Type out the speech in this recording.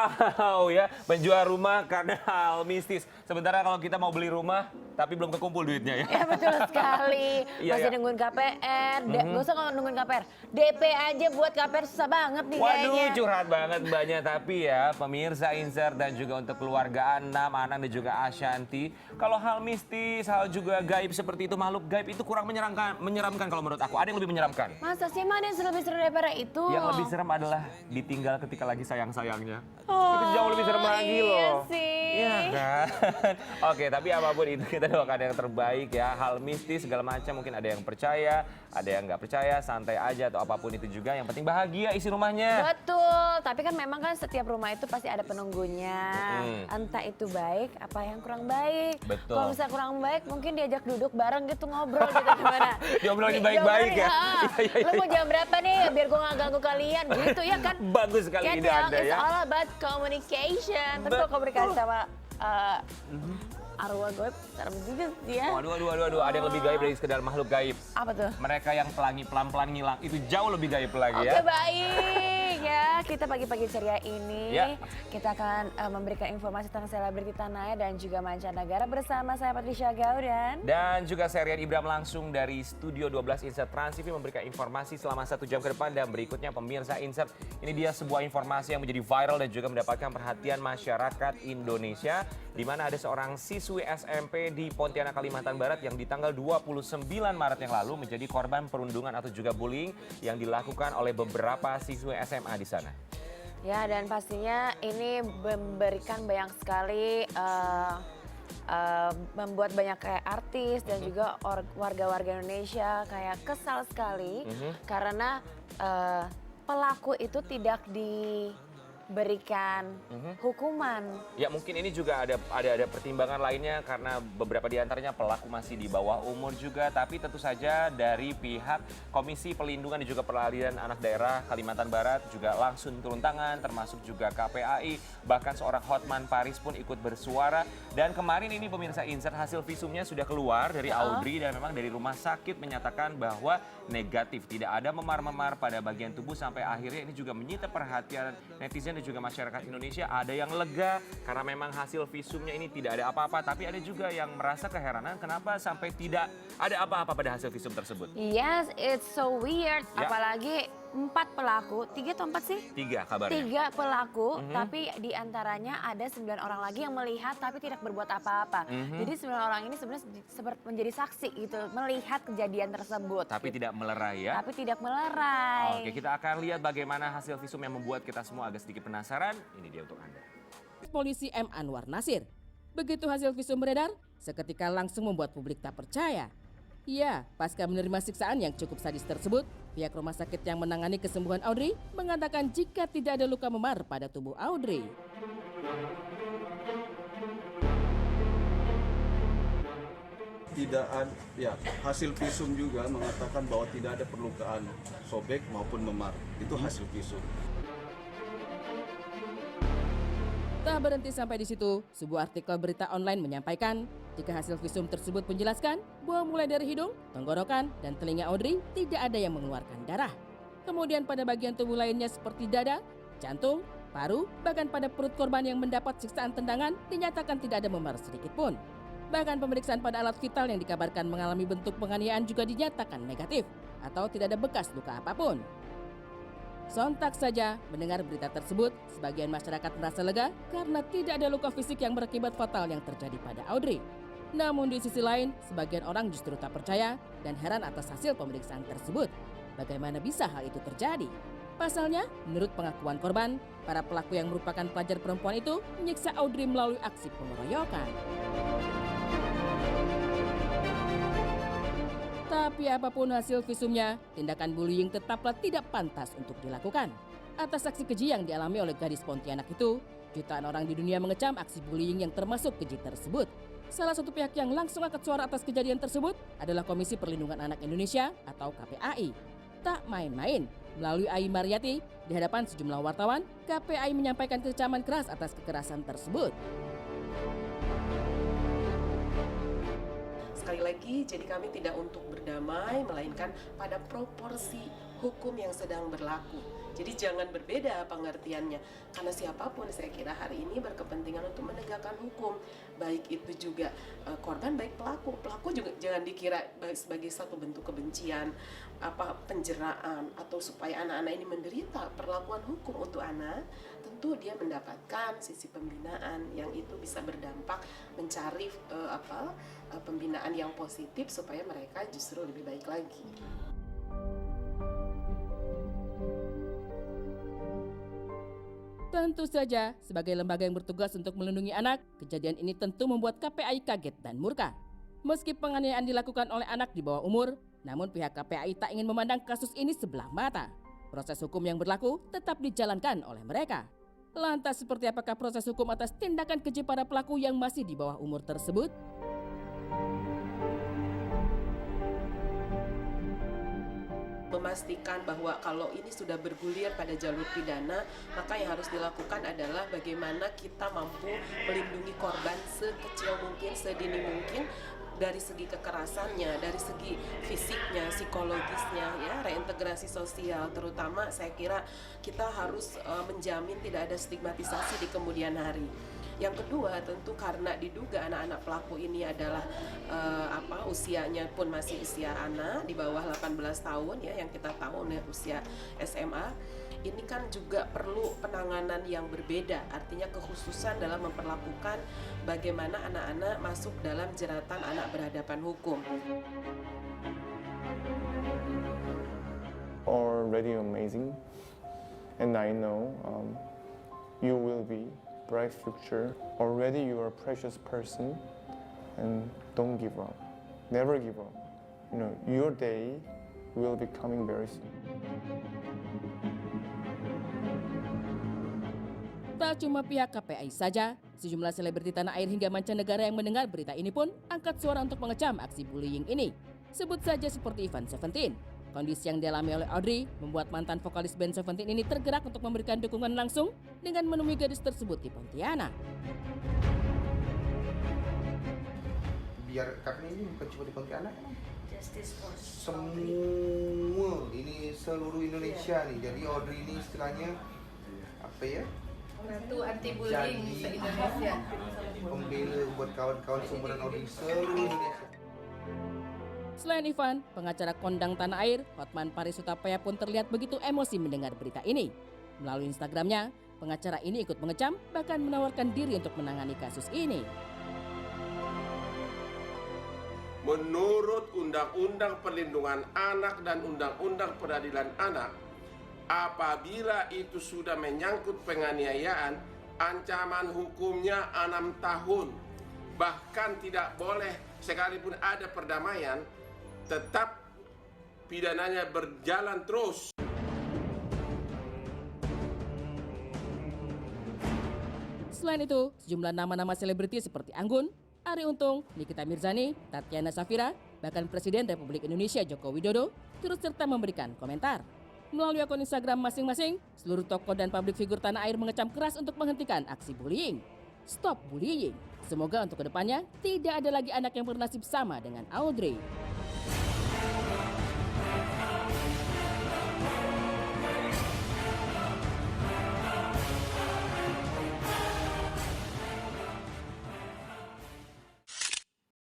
Wow ya, menjual rumah karena hal mistis. Sementara kalau kita mau beli rumah, tapi belum kekumpul duitnya ya. Ya betul sekali. Iya, Masih iya. nungguin KPR. Gak usah kalau nungguin KPR. DP aja buat KPR susah banget nih Waduh, kayaknya. curhat banget mbaknya. Tapi ya, pemirsa Insert dan juga untuk keluarga Anang dan juga Ashanti. Kalau hal mistis, hal juga gaib seperti itu, makhluk gaib itu kurang menyeramkan kalau menurut aku. Ada yang lebih menyeramkan. Masa sih emang ada yang lebih seru daripada itu? Yang lebih serem adalah ditinggal ketika lagi sayang-sayangnya. Itu jauh lebih serem lagi iya loh. sih. Iya kan? Oke, tapi apapun itu kita doakan yang terbaik ya. Hal mistis segala macam, mungkin ada yang percaya, ada yang nggak percaya, santai aja atau apapun itu juga. Yang penting bahagia isi rumahnya. Betul, tapi kan memang kan setiap rumah itu pasti ada penunggunya. Entah itu baik, apa yang kurang baik. Betul. Kalau misalnya kurang baik, mungkin diajak duduk bareng gitu ngobrol gitu gimana. Diobrolin baik-baik ya. Lo mau jam berapa nih biar gue gak ganggu kalian gitu ya kan. Bagus sekali Kan ide yang Anda it's ya. all about communication. Tapi kalau komunikasi sama arwah goib, serem juga sih ya. Waduh, ada yang lebih gaib dari sekedar makhluk gaib. Apa tuh? Mereka yang pelangi pelan-pelan ngilang, itu jauh lebih gaib lagi Oke ya. baik ya, kita pagi-pagi ceria ini Ya. kita akan memberikan informasi tentang selebriti tanah air dan juga mancanegara bersama saya Patricia Gaudan. Dan juga saya Rian Ibram langsung dari Studio 12 Insert Trans TV memberikan informasi selama 1 jam ke depan. Dan berikutnya pemirsa Insert, ini dia sebuah informasi yang menjadi viral dan juga mendapatkan perhatian masyarakat Indonesia. Di mana ada seorang siswi SMP di Pontianak, Kalimantan Barat yang di tanggal 29 Maret yang lalu menjadi korban perundungan atau juga bullying yang dilakukan oleh beberapa siswi SMA di sana. Ya dan pastinya ini memberikan banyak sekali membuat banyak kayak artis dan juga warga-warga Indonesia kayak kesal sekali karena pelaku itu tidak diberikan hukuman. Ya mungkin ini juga ada pertimbangan lainnya karena beberapa di antaranya pelaku masih di bawah umur juga. Tapi tentu saja dari pihak Komisi Pelindungan dan juga Peradilan Anak Daerah Kalimantan Barat juga langsung turun tangan, termasuk juga KPAI. Bahkan seorang Hotman Paris pun ikut bersuara. Dan kemarin ini pemirsa Insert, hasil visumnya sudah keluar dari Audrey dan memang dari rumah sakit menyatakan bahwa negatif. Tidak ada memar-memar pada bagian tubuh sampai akhirnya ini juga menyita perhatian netizen dan juga masyarakat Indonesia. Ada yang lega karena memang hasil visumnya ini tidak ada apa-apa, tapi ada juga yang merasa keheranan kenapa sampai tidak ada apa-apa pada hasil visum tersebut. Yes, it's so weird. Ya. Apalagi 4 pelaku, 3 atau 4 sih? 3 kabarnya. 3 pelaku, tapi di antaranya ada 9 orang lagi yang melihat tapi tidak berbuat apa-apa. Jadi 9 orang ini sebenarnya seperti menjadi saksi gitu, melihat kejadian tersebut. Tapi gitu. tidak melerai ya. Tapi tidak melerai. Oke, kita akan lihat bagaimana hasil visum yang membuat kita semua agak sedikit penasaran. Ini dia untuk Anda. Polisi M. Anwar Nasir. Begitu hasil visum beredar, seketika langsung membuat publik tak percaya. Ya, pasca menerima siksaan yang cukup sadis tersebut, pihak rumah sakit yang menangani kesembuhan Audrey mengatakan jika tidak ada luka memar pada tubuh Audrey. Tidak ada, ya hasil visum juga mengatakan bahwa tidak ada perlukaan sobek maupun memar. Itu hasil visum. Tak berhenti sampai di situ, sebuah artikel berita online menyampaikan jika hasil visum tersebut menjelaskan bahwa mulai dari hidung, tenggorokan, dan telinga Audrey tidak ada yang mengeluarkan darah. Kemudian pada bagian tubuh lainnya seperti dada, jantung, paru, bahkan pada perut korban yang mendapat siksaan tendangan dinyatakan tidak ada memar sedikit pun. Bahkan pemeriksaan pada alat vital yang dikabarkan mengalami bentuk penganiayaan juga dinyatakan negatif atau tidak ada bekas luka apapun. Sontak saja mendengar berita tersebut, sebagian masyarakat merasa lega karena tidak ada luka fisik yang berakibat fatal yang terjadi pada Audrey. Namun di sisi lain, sebagian orang justru tak percaya dan heran atas hasil pemeriksaan tersebut. Bagaimana bisa hal itu terjadi? Pasalnya, menurut pengakuan korban, para pelaku yang merupakan pelajar perempuan itu menyiksa Audrey melalui aksi pengeroyokan. Tapi apapun hasil visumnya, tindakan bullying tetaplah tidak pantas untuk dilakukan. Atas aksi keji yang dialami oleh gadis Pontianak itu, jutaan orang di dunia mengecam aksi bullying yang termasuk keji tersebut. Salah satu pihak yang langsung angkat suara atas kejadian tersebut adalah Komisi Perlindungan Anak Indonesia atau KPAI. Tak main-main, melalui Ai Mariati, di hadapan sejumlah wartawan, KPAI menyampaikan kecaman keras atas kekerasan tersebut. Sekali lagi, jadi kami tidak untuk berdamai, melainkan pada proporsi hukum yang sedang berlaku. Jadi jangan berbeda pengertiannya, karena siapapun saya kira hari ini berkepentingan untuk menegakkan hukum, baik itu juga korban, baik pelaku. Pelaku juga jangan dikira sebagai satu bentuk kebencian, penjeraan, atau supaya anak-anak ini menderita. Perlakuan hukum untuk anak, tentu dia mendapatkan sisi pembinaan yang itu bisa berdampak mencari pembinaan yang positif supaya mereka justru lebih baik lagi. Tentu saja, sebagai lembaga yang bertugas untuk melindungi anak, kejadian ini tentu membuat KPAI kaget dan murka. Meski penganiayaan dilakukan oleh anak di bawah umur, namun pihak KPAI tak ingin memandang kasus ini sebelah mata. Proses hukum yang berlaku tetap dijalankan oleh mereka. Lantas seperti apakah proses hukum atas tindakan keji para pelaku yang masih di bawah umur tersebut? Memastikan bahwa kalau ini sudah bergulir pada jalur pidana, maka yang harus dilakukan adalah bagaimana kita mampu melindungi korban sekecil mungkin, sedini mungkin, dari segi kekerasannya, dari segi fisiknya, psikologisnya, ya, reintegrasi sosial. Terutama saya kira kita harus menjamin tidak ada stigmatisasi di kemudian hari. Yang kedua, tentu karena diduga anak-anak pelaku ini adalah usianya pun masih usia anak di bawah 18 tahun, ya, yang kita tahu usia SMA. Ini kan juga perlu penanganan yang berbeda, artinya kekhususan dalam memperlakukan bagaimana anak-anak masuk dalam jeratan anak berhadapan hukum. Already amazing, and I know you will be bright future. Already you are a precious person, and don't give up. Never give up. You know, your day will be coming very soon. Tak cuma pihak KPAI saja, sejumlah selebriti tanah air hingga mancanegara yang mendengar berita ini pun angkat suara untuk mengecam aksi bullying ini. Sebut saja seperti Ivan Seventeen. Kondisi yang dialami oleh Audrey membuat mantan vokalis band Seventeen ini tergerak untuk memberikan dukungan langsung dengan menemui gadis tersebut di Pontianak. Biar karena ini bukan cuma di Pontianak, semua ini seluruh Indonesia nih. Jadi Audrey ini istilahnya apa ya? Ratu anti bullying se-Indonesia. Pembela buat kawan-kawan seumuran Audrey seluruh Indonesia. Selain Ivan, pengacara kondang tanah air, Hotman Paris Hutapea pun terlihat begitu emosi mendengar berita ini. Melalui Instagramnya, pengacara ini ikut mengecam bahkan menawarkan diri untuk menangani kasus ini. Menurut Undang-Undang Perlindungan Anak dan Undang-Undang Peradilan Anak, apabila itu sudah menyangkut penganiayaan, ancaman hukumnya 6 tahun. Bahkan tidak boleh, sekalipun ada perdamaian, tetap pidananya berjalan terus. Selain itu, sejumlah nama-nama selebriti seperti Anggun, Arie Untung, Nikita Mirzani, Tatiana Safira, bahkan Presiden Republik Indonesia Joko Widodo turut serta memberikan komentar. Melalui akun Instagram masing-masing, seluruh tokoh dan publik figur tanah air mengecam keras untuk menghentikan aksi bullying. Stop bullying. Semoga untuk kedepannya tidak ada lagi anak yang bernasib sama dengan Audrey.